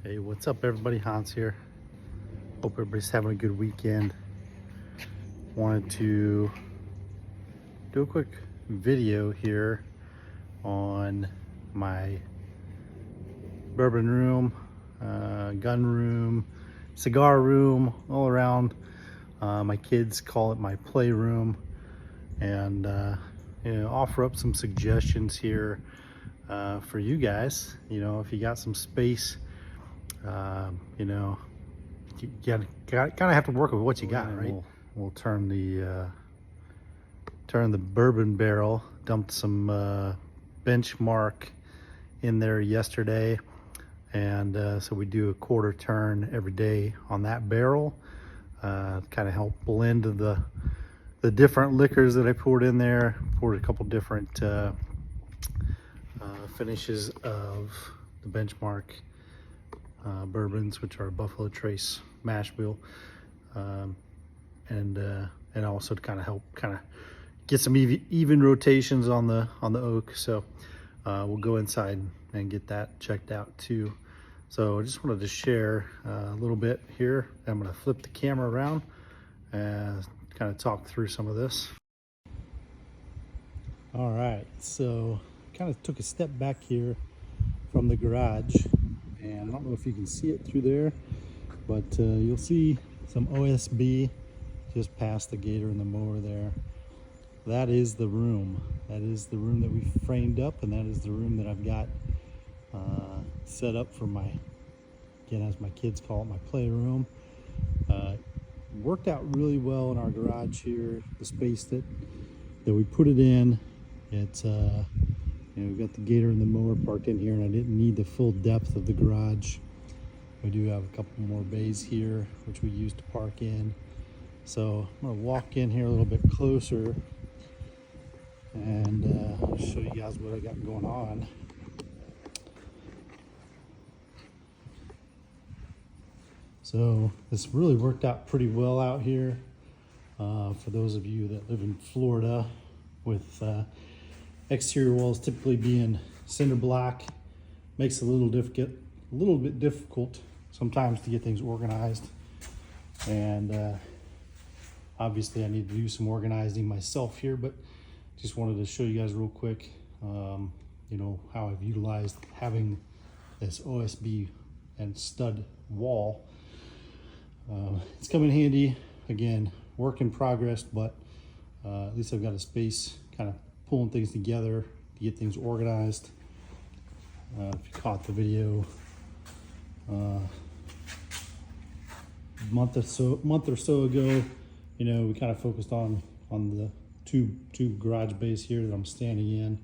Hey, what's up everybody? Hans here. Hope everybody's having a good weekend. Wanted to do a quick video here on my bourbon room, gun room, cigar room, all around. My kids call it my playroom, and offer up some suggestions here for you guys. If you got some space, you kind of have to work with what you got, right? We'll turn the bourbon barrel. Dumped some benchmark in there yesterday, and so we do a quarter turn every day on that barrel. Kind of help blend the different liquors that I poured in there. Poured a couple different finishes of the benchmark bourbons, which are Buffalo Trace mash bill, and also to kind of help get some even rotations on the oak. So we'll go inside and get that checked out too. So I just wanted to share a little bit here. I'm going to flip the camera around and kind of talk through some of this. All right, so kind of took a step back here from the garage, and I don't know if you can see it through there, but you'll see some OSB just past the gator and the mower there. That is the room. That is the room that we framed up, and that is the room that I've got set up for my, again, as my kids call it, my playroom. Worked out really well in our garage here. The space that we put it in, it's we've got the gator and the mower parked in here, and I didn't need the full depth of the garage. We do have a couple more bays here, which we use to park in. So I'm gonna walk in here a little bit closer and I'll show you guys what I got going on. So this really worked out pretty well out here. For those of you that live in Florida, with exterior walls typically being cinder block, makes it a little bit difficult sometimes to get things organized. And obviously I need to do some organizing myself here, but just wanted to show you guys real quick, how I've utilized having this OSB and stud wall. It's come in handy. Again, work in progress, but at least I've got a space kind of pulling things together to get things organized. If you caught the video a month or so ago, we kind of focused on the two garage bays here that I'm standing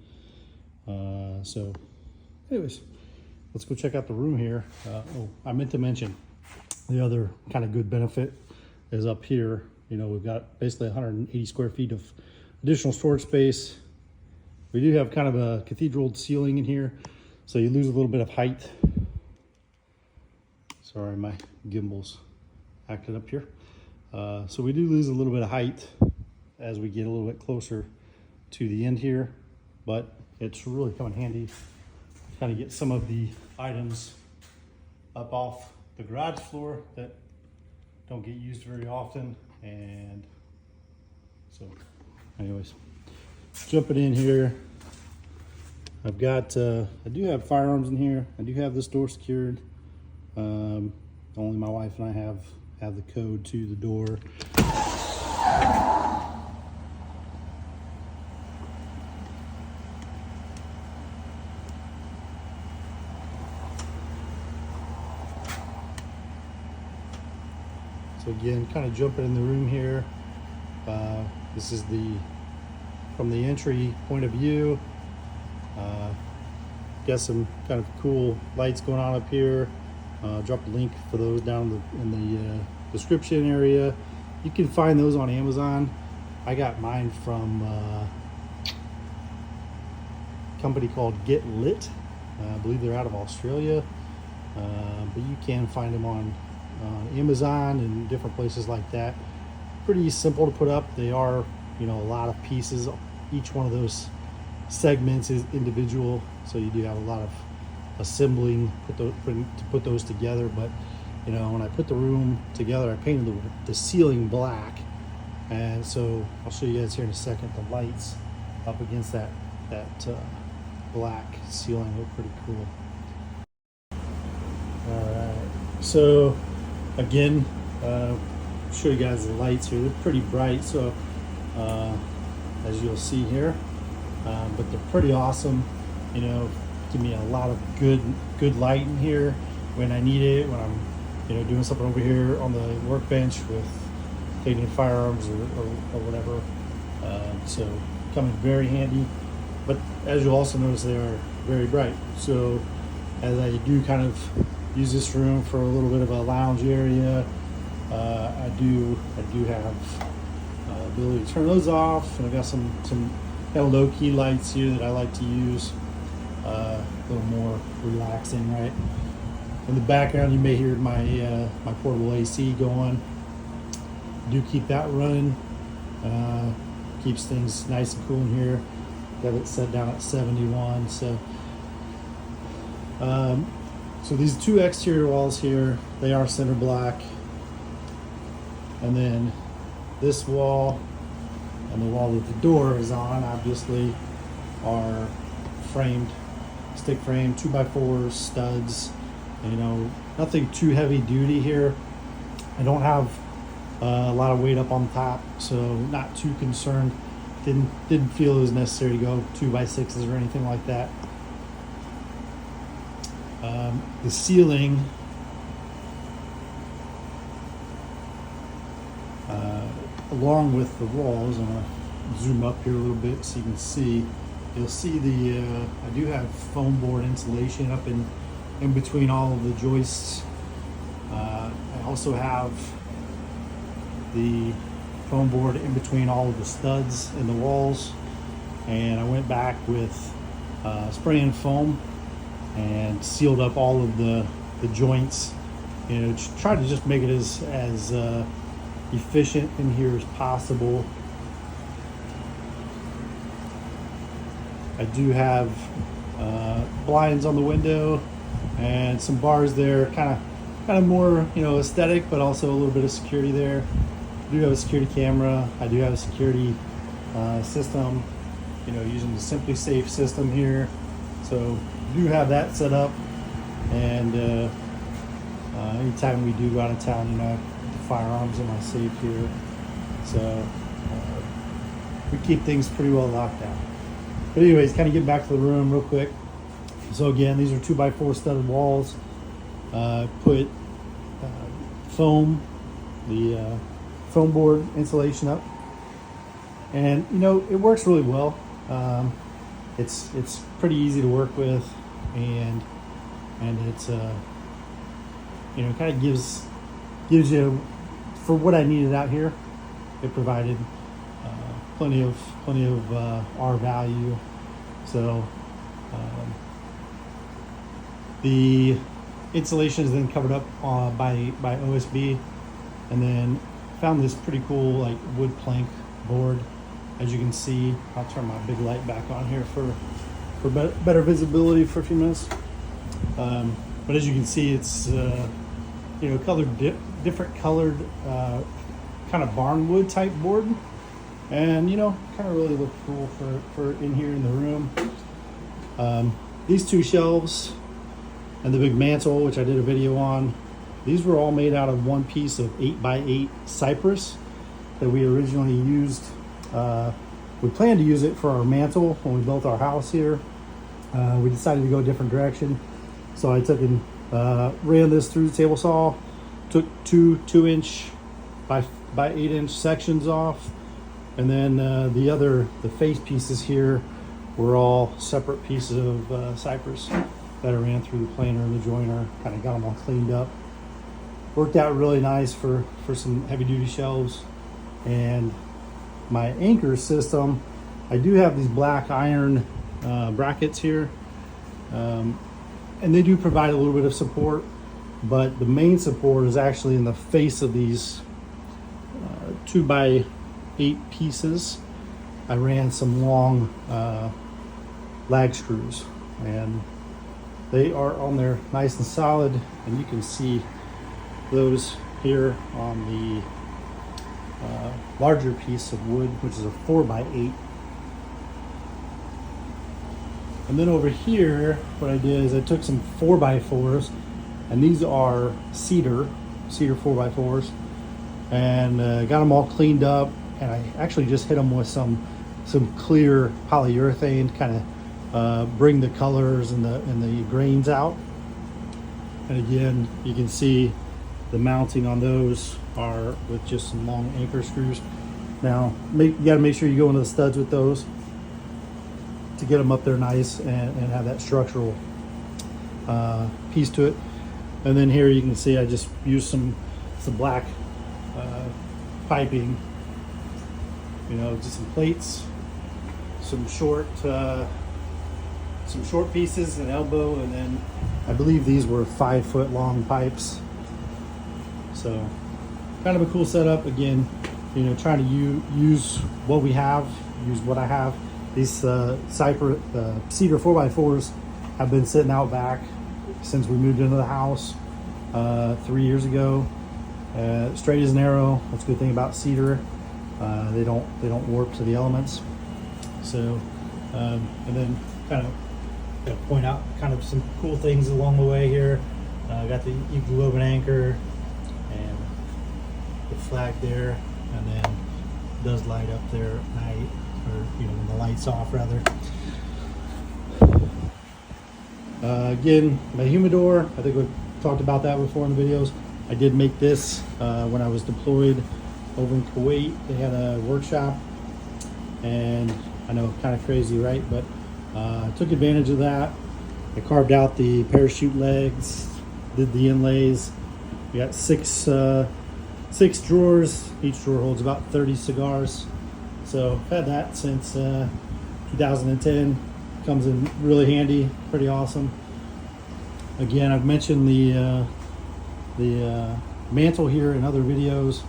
in. So anyways, let's go check out the room here. I meant to mention the other kind of good benefit is up here. We've got basically 180 square feet of additional storage space. We do have kind of a cathedral ceiling in here, so you lose a little bit of height. Sorry, my gimbal's acting up here. So we do lose a little bit of height as we get a little bit closer to the end here, but it's really come in handy to kind of get some of the items up off the garage floor that don't get used very often. And so anyways, jumping in here, I've got I do have firearms in here. I do have this door secured. Only my wife and I have the code to the door. So again, kind of jumping in the room here. This is from the entry point of view. Got some kind of cool lights going on up here. Drop a link for those down in the description area. You can find those on Amazon. I got mine from a company called Get Lit. I believe they're out of Australia, but you can find them on Amazon and different places like that. Pretty simple to put up. They are, a lot of pieces. Each one of those segments is individual, so you do have a lot of assembling to put those together. But you know, when I put the room together, I painted the ceiling black, and so I'll show you guys here in a second. The lights up against that black ceiling look pretty cool. All right, so again, show you guys the lights here. They're pretty bright, so as you'll see here, but they're pretty awesome. You know, give me a lot of good light in here when I need it, when I'm doing something over here on the workbench with taking firearms or whatever. So come in very handy. But as you'll also notice, they are very bright. So as I do kind of use this room for a little bit of a lounge area, I do have ability to turn those off, and I've got some kind of low key lights here that I like to use, a little more relaxing, right? In the background, you may hear my my portable AC going. Do keep that running. Keeps things nice and cool in here. Got it set down at 71. So these two exterior walls here, they are center black. And then this wall and the wall that the door is on, obviously, are framed, stick frame, 2x4 studs. You know, nothing too heavy duty here. I don't have a lot of weight up on top, so not too concerned. Didn't feel it was necessary to go 2x6s or anything like that. The ceiling, along with the walls, I'm gonna zoom up here a little bit so you can see. You'll see I do have foam board insulation up in between all of the joists. I also have the foam board in between all of the studs in the walls, and I went back with spray and foam and sealed up all of the joints. You know, try to just make it as efficient in here as possible. I do have blinds on the window and some bars there, kind of more, you know, aesthetic, but also a little bit of security there. I do have a security camera. I do have a security system, you know, using the Simply Safe system here. So do have that set up, and anytime we do go out of town, you know, I put the firearms in my safe here. So we keep things pretty well locked down. But anyways, kind of get back to the room real quick. So again, these are 2x4 studded walls. Put foam, the foam board insulation up, and you know, it works really well. It's pretty easy to work with, and it's you know, kind of gives you, for what I needed out here, it provided plenty of R value. So the insulation is then covered up by OSB, and then found this pretty cool like wood plank board. As you can see, I'll turn my big light back on here for better visibility for a few minutes. But as you can see, it's you know, different colored kind of barnwood type board, and you know, kind of really look cool for in here in the room. These two shelves and the big mantle, which I did a video on, these were all made out of one piece of 8x8 cypress that we originally used. We planned to use it for our mantle when we built our house here. We decided to go a different direction, so I took and ran this through the table saw, took two 2-inch by 8-inch sections off, and then the face pieces here were all separate pieces of cypress that I ran through the planer and the joiner, kind of got them all cleaned up. Worked out really nice for some heavy duty shelves. And my anchor system, I do have these black iron brackets here, and they do provide a little bit of support, but the main support is actually in the face of these 2x8 pieces. I ran some long lag screws, and they are on there nice and solid, and you can see those here on the larger piece of wood, which is a 4x8. And then over here, what I did is I took some 4x4s, and these are cedar 4x4s, and got them all cleaned up, and I actually just hit them with some clear polyurethane to kind of bring the colors and the grains out. And again, you can see the mounting on those are with just some long anchor screws. Now, you got to make sure you go into the studs with those to get them up there nice and have that structural piece to it. And then here you can see I just used some black piping, you know, just some plates, some short pieces, an elbow, and then I believe these were 5-foot long pipes. So kind of a cool setup. Again, you know, trying to use what we have, use what I have. These cedar 4x4s have been sitting out back since we moved into the house 3 years ago. Straight as an arrow. That's a good thing about cedar. They don't warp to the elements. So and then kind of got to point out kind of some cool things along the way here. Got the Bourbon anchor and the flag there, and then it does light up there at night, or you know, when the light's off rather. Again, my humidor, I think we've talked about that before in the videos. I did make this when I was deployed over in Kuwait. They had a workshop, and I know, kind of crazy, right? But I took advantage of that. I carved out the parachute legs, did the inlays. We got six drawers. Each drawer holds about 30 cigars. So I've had that since 2010. Comes in really handy, pretty awesome. Again, I've mentioned the mantle here in other videos.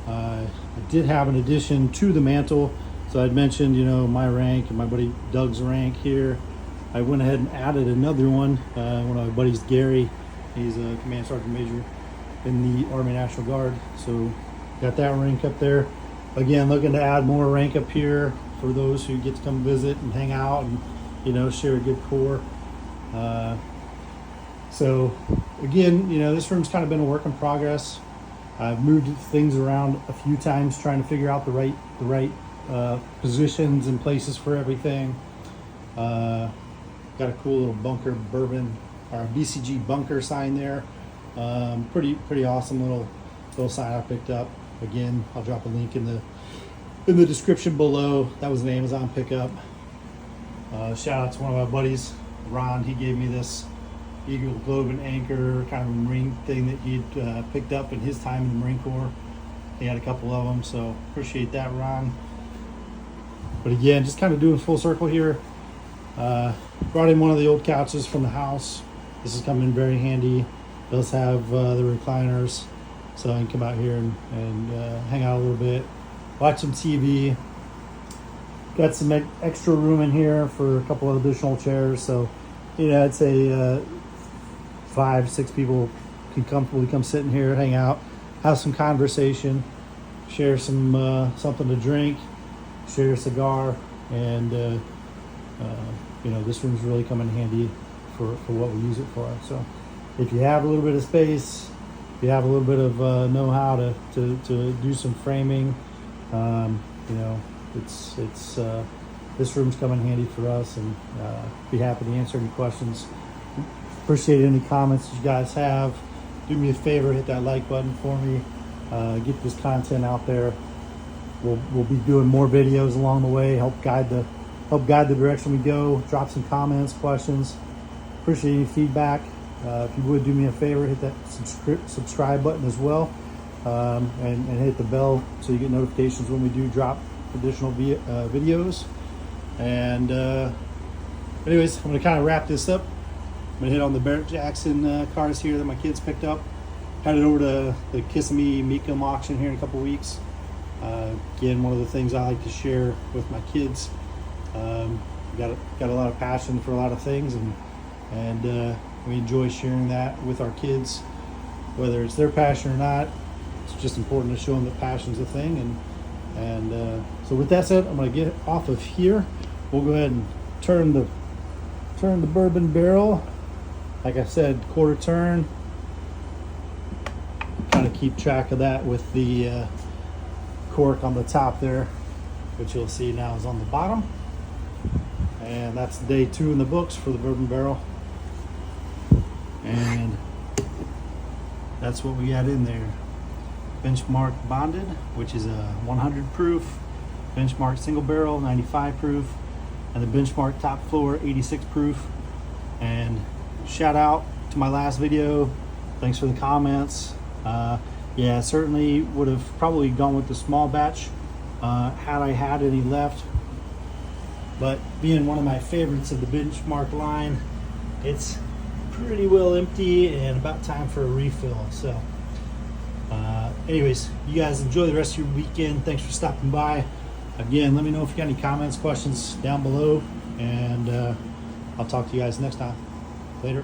I did have an addition to the mantle. So I'd mentioned, you know, my rank and my buddy Doug's rank here. I went ahead and added another one. One of my buddies, Gary, he's a Command Sergeant Major in the Army National Guard. So got that rank up there. Again, looking to add more rank up here for those who get to come visit and hang out and, you know, share a good pour. So again, you know, this room's kind of been a work in progress. I've moved things around a few times trying to figure out the right positions and places for everything. Got a cool little bunker Bourbon or BCG bunker sign there. Pretty awesome little sign I picked up. Again, I'll drop a link in the description below. That was an Amazon pickup. Shout out to one of my buddies, Ron. He gave me this Eagle Globe and Anchor kind of marine thing that he'd picked up in his time in the Marine Corps. He had a couple of them, so appreciate that, Ron. But again, just kind of doing full circle here. Brought in one of the old couches from the house. This is coming in very handy. It does have the recliners, so I can come out here and hang out a little bit, watch some TV. Got some extra room in here for a couple of additional chairs, so you know, I'd say 5-6 people can comfortably come sit in here, hang out, have some conversation, share some something to drink, share a cigar, and you know, this room's really come in handy for what we use it for. So if you have a little bit of space, if you have a little bit of know-how to do some framing, you know, it's this room's come in handy for us, and be happy to answer any questions. Appreciate any comments you guys have. Do me a favor, hit that like button for me. Get this content out there. We'll be doing more videos along the way. Help guide the direction we go. Drop some comments, questions. Appreciate any feedback. If you would do me a favor, hit that subscribe button as well, and hit the bell so you get notifications when we do drop additional videos. And anyways, I'm going to kind of wrap this up. I'm going to hit on the Barrett Jackson cars here that my kids picked up. Headed over to the Kissimmee Meekum auction here in a couple weeks. Again, one of the things I like to share with my kids. Got a lot of passion for a lot of things, and and we enjoy sharing that with our kids, whether it's their passion or not. It's just important to show them that passion's a thing. And so with that said, I'm going to get off of here. We'll go ahead and turn the bourbon barrel. Like I said, quarter turn. Kind of keep track of that with the cork on the top there, which you'll see now is on the bottom. And that's day 2 in the books for the bourbon barrel. And that's what we got in there. Benchmark bonded, which is a 100 proof. Benchmark single barrel, 95 proof. And the Benchmark top floor, 86 proof. And shout out to my last video. Thanks for the comments. Yeah, certainly would have probably gone with the small batch had I had any left. But being one of my favorites of the Benchmark line, it's pretty well empty and about time for a refill. So anyways, you guys enjoy the rest of your weekend. Thanks for stopping by. Again, let me know if you got any comments, questions down below, and I'll talk to you guys next time. Later.